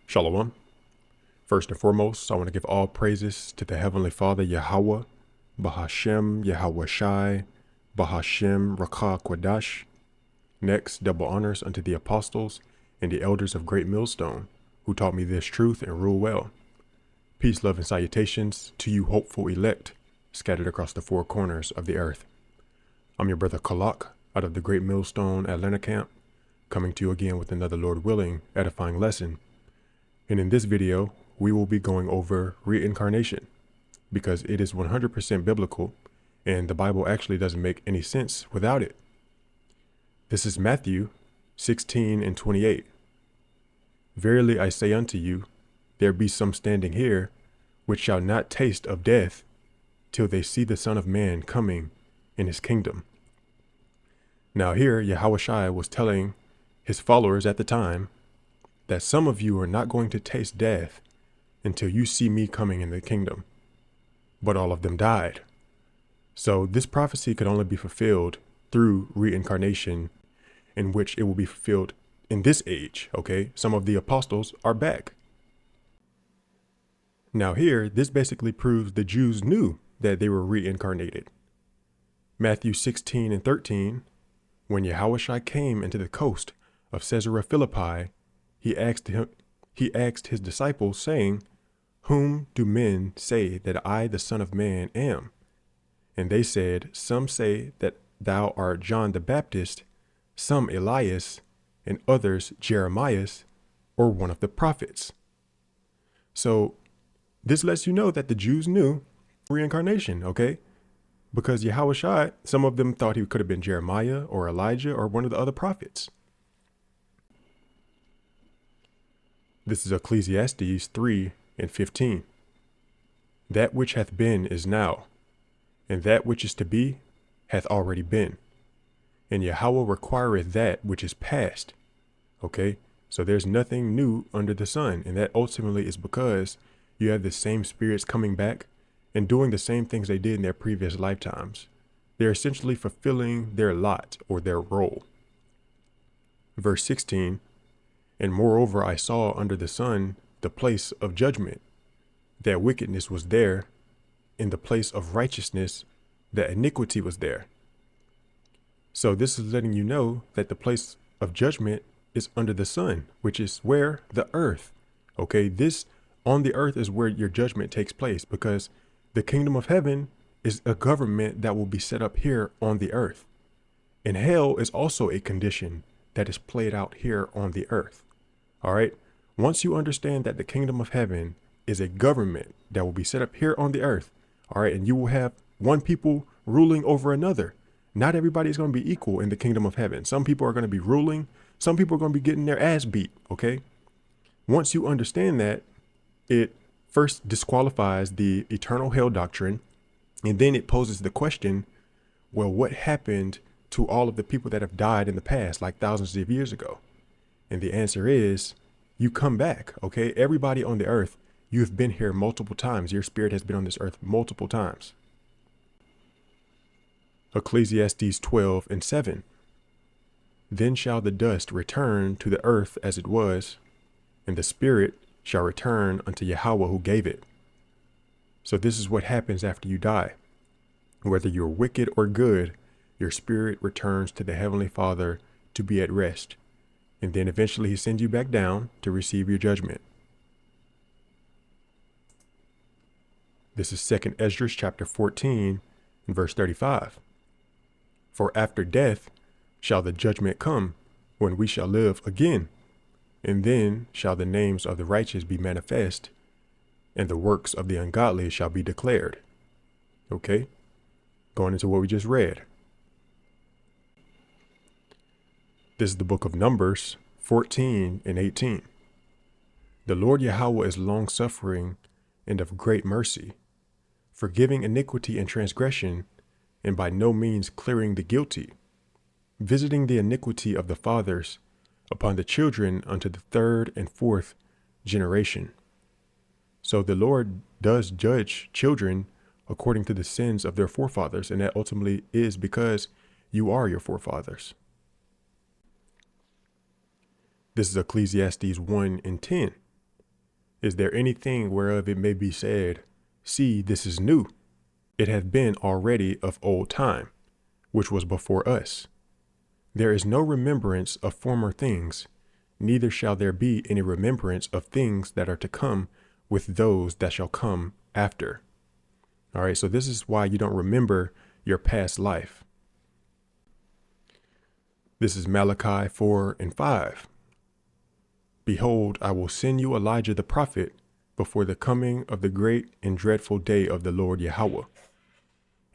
Shalawam. First and foremost, I want to give all praises to the Heavenly Father, Yahweh, Bahashem, Yahweh Shai, Bahashem, Rakah Kwadash. Next, double honors unto the apostles and the elders of Great Millstone, who taught me this truth and rule well. Peace, love, and salutations to you hopeful elect, scattered across the four corners of the earth. I'm your brother Kalak, out of the Great Millstone Atlanta camp, coming to you again with another Lord willing, edifying lesson. And in this video, we will be going over reincarnation, because it is 100% biblical, and the Bible actually doesn't make any sense without it. This is Matthew 16 and 28. Verily I say unto you, there be some standing here, which shall not taste of death, till they see the Son of Man coming in his kingdom. Now here, Yahushua was telling his followers at the time that some of you are not going to taste death until you see me coming in the kingdom. But all of them died. So this prophecy could only be fulfilled through reincarnation, in which it will be fulfilled in this age, okay? Some of the apostles are back. Now here, this basically proves the Jews knew that they were reincarnated. Matthew 16 and 13, when Yahushua came into the coast of Caesarea Philippi, he asked his disciples, saying, Whom do men say that I, the Son of Man, am? And they said, Some say that thou art John the Baptist, some Elias, and others Jeremias, or one of the prophets. So this lets you know that the Jews knew reincarnation, okay? Because Yahushua, some of them thought he could have been Jeremiah or Elijah or one of the other prophets. This is Ecclesiastes 3 and 15. That which hath been is now, and that which is to be hath already been. And Yahweh requireth that which is past. Okay, so there's nothing new under the sun, and that ultimately is because you have the same spirits coming back and doing the same things they did in their previous lifetimes. They're essentially fulfilling their lot or their role. Verse 16, and moreover I saw under the sun the place of judgment, that wickedness was there, in the place of righteousness, that iniquity was there. So this is letting you know that the place of judgment is under the sun, which is where the earth. Okay, this on the earth is where your judgment takes place, because the kingdom of heaven is a government that will be set up here on the earth. And hell is also a condition that is played out here on the earth. All right. Once you understand that the kingdom of heaven is a government that will be set up here on the earth. All right. And you will have one people ruling over another. Not everybody is going to be equal in the kingdom of heaven. Some people are going to be ruling. Some people are going to be getting their ass beat. OK, once you understand that, it first disqualifies the eternal hell doctrine. And then it poses the question, well, what happened to all of the people that have died in the past, like thousands of years ago? And the answer is, you come back. OK, everybody on the earth, you've been here multiple times. Your spirit has been on this earth multiple times. Ecclesiastes 12 and 7. Then shall the dust return to the earth as it was, and the spirit shall return unto Yahweh who gave it. So this is what happens after you die. Whether you're wicked or good, your spirit returns to the Heavenly Father to be at rest. And then eventually he sends you back down to receive your judgment. This is 2 Esdras chapter 14 and verse 35. For after death shall the judgment come, when we shall live again. And then shall the names of the righteous be manifest, and the works of the ungodly shall be declared. Okay, going into what we just read. This is the book of Numbers 14 and 18. The Lord Yahweh is long-suffering and of great mercy, forgiving iniquity and transgression, and by no means clearing the guilty, visiting the iniquity of the fathers upon the children unto the third and fourth generation. So the Lord does judge children according to the sins of their forefathers, and that ultimately is because you are your forefathers. This is Ecclesiastes 1 and 10. Is there anything whereof it may be said, see, this is new? It hath been already of old time, which was before us. There is no remembrance of former things, neither shall there be any remembrance of things that are to come with those that shall come after. All right, so this is why you don't remember your past life. This is Malachi 4 and 5. Behold, I will send you Elijah the prophet before the coming of the great and dreadful day of the Lord Yahweh.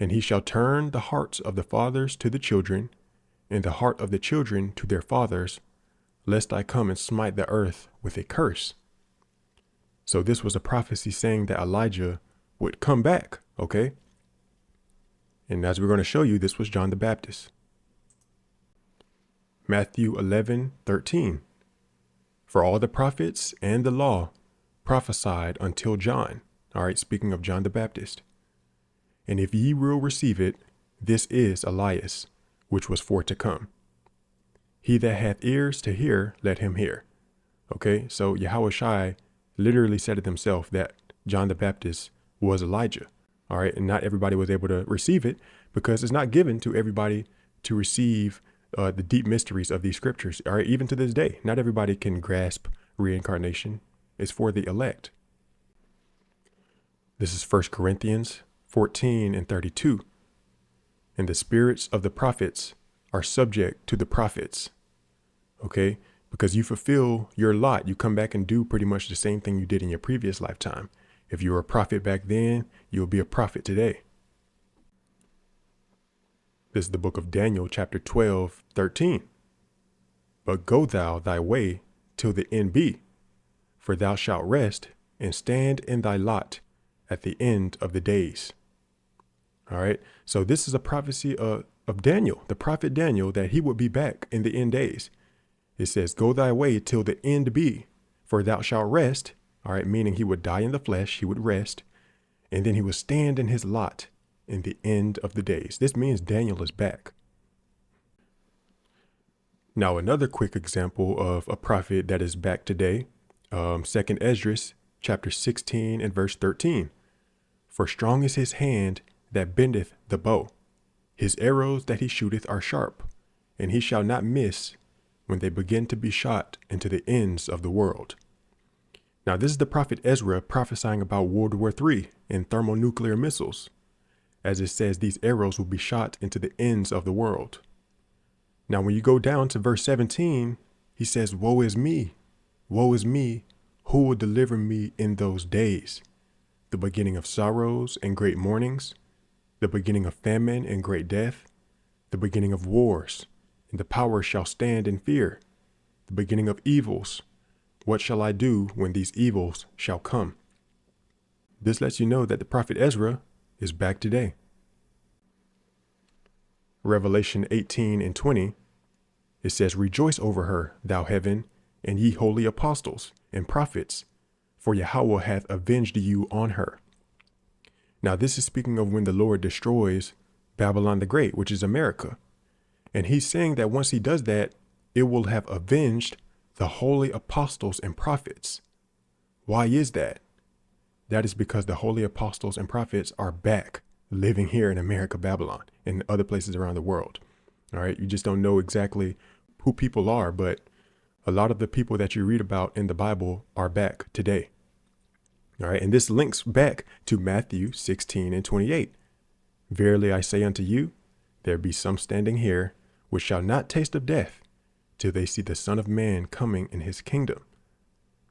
And he shall turn the hearts of the fathers to the children, and the heart of the children to their fathers, lest I come and smite the earth with a curse. So this was a prophecy saying that Elijah would come back, okay? And as we're going to show you, this was John the Baptist. Matthew 11:13. For all the prophets and the law prophesied until John. All right, speaking of John the Baptist. And if ye will receive it, this is Elias, which was for to come. He that hath ears to hear, let him hear. Okay, so Yahushua literally said it himself that John the Baptist was Elijah. All right, and not everybody was able to receive it because it's not given to everybody to receive the deep mysteries of these scriptures. All right, even to this day, not everybody can grasp reincarnation. It's for the elect. This is 1 Corinthians 14 and 32. And the spirits of the prophets are subject to the prophets. Okay, because you fulfill your lot, you come back and do pretty much the same thing you did in your previous lifetime. If you were a prophet back then, you'll be a prophet today. This is the book of Daniel, chapter 12:13. But go thou thy way till the end be, for thou shalt rest and stand in thy lot at the end of the days. All right. So this is a prophecy of Daniel, the prophet Daniel, that he would be back in the end days. It says, go thy way till the end be, for thou shalt rest. All right. Meaning he would die in the flesh. He would rest. And then he would stand in his lot in the end of the days. This means Daniel is back. Now, another quick example of a prophet that is back today, 2nd Esdras, chapter 16 and verse 13. For strong is his hand that bendeth the bow. His arrows that he shooteth are sharp, and he shall not miss when they begin to be shot into the ends of the world. Now, this is the prophet Ezra prophesying about World War III and thermonuclear missiles. As it says, these arrows will be shot into the ends of the world. Now, when you go down to verse 17, he says, woe is me, who will deliver me in those days? The beginning of sorrows and great mournings, the beginning of famine and great death, the beginning of wars, and the power shall stand in fear, the beginning of evils. What shall I do when these evils shall come? This lets you know that the prophet Ezra is back today. Revelation 18 and 20, it says, rejoice over her, thou heaven, and ye holy apostles and prophets, for Yahweh hath avenged you on her. Now, this is speaking of when the Lord destroys Babylon the Great, which is America. And he's saying that once he does that, it will have avenged the holy apostles and prophets. Why is that? That is because the holy apostles and prophets are back living here in America, Babylon, and other places around the world. All right. You just don't know exactly who people are, but a lot of the people that you read about in the Bible are back today. All right. And this links back to Matthew 16 and 28. Verily I say unto you, there be some standing here which shall not taste of death till they see the Son of Man coming in his kingdom.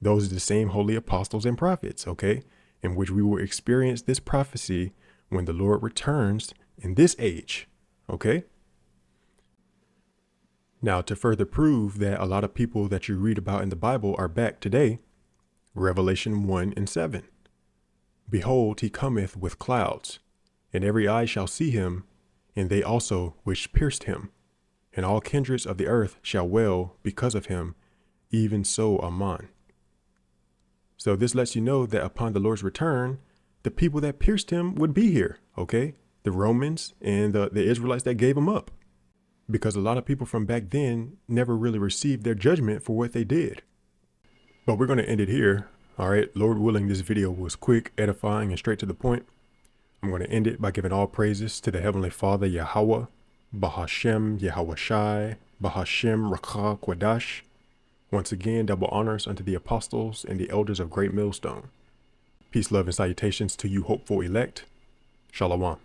Those are the same holy apostles and prophets, okay, in which we will experience this prophecy when the Lord returns in this age, okay? Now, to further prove that a lot of people that you read about in the Bible are back today, Revelation 1 and 7. Behold, he cometh with clouds, and every eye shall see him, and they also which pierced him. And all kindreds of the earth shall wail because of him, even so amen. So this lets you know that upon the Lord's return, the people that pierced him would be here, okay? The Romans and the Israelites that gave him up. Because a lot of people from back then never really received their judgment for what they did. But we're going to end it here. Alright, Lord willing, this video was quick, edifying, and straight to the point. I'm going to end it by giving all praises to the Heavenly Father, Yahweh, Bahashem, Yahweh Shai, Bahashem, Rakha, Kwadash. Once again, double honors unto the apostles and the elders of Great Millstone. Peace, love, and salutations to you hopeful elect. Shalawam.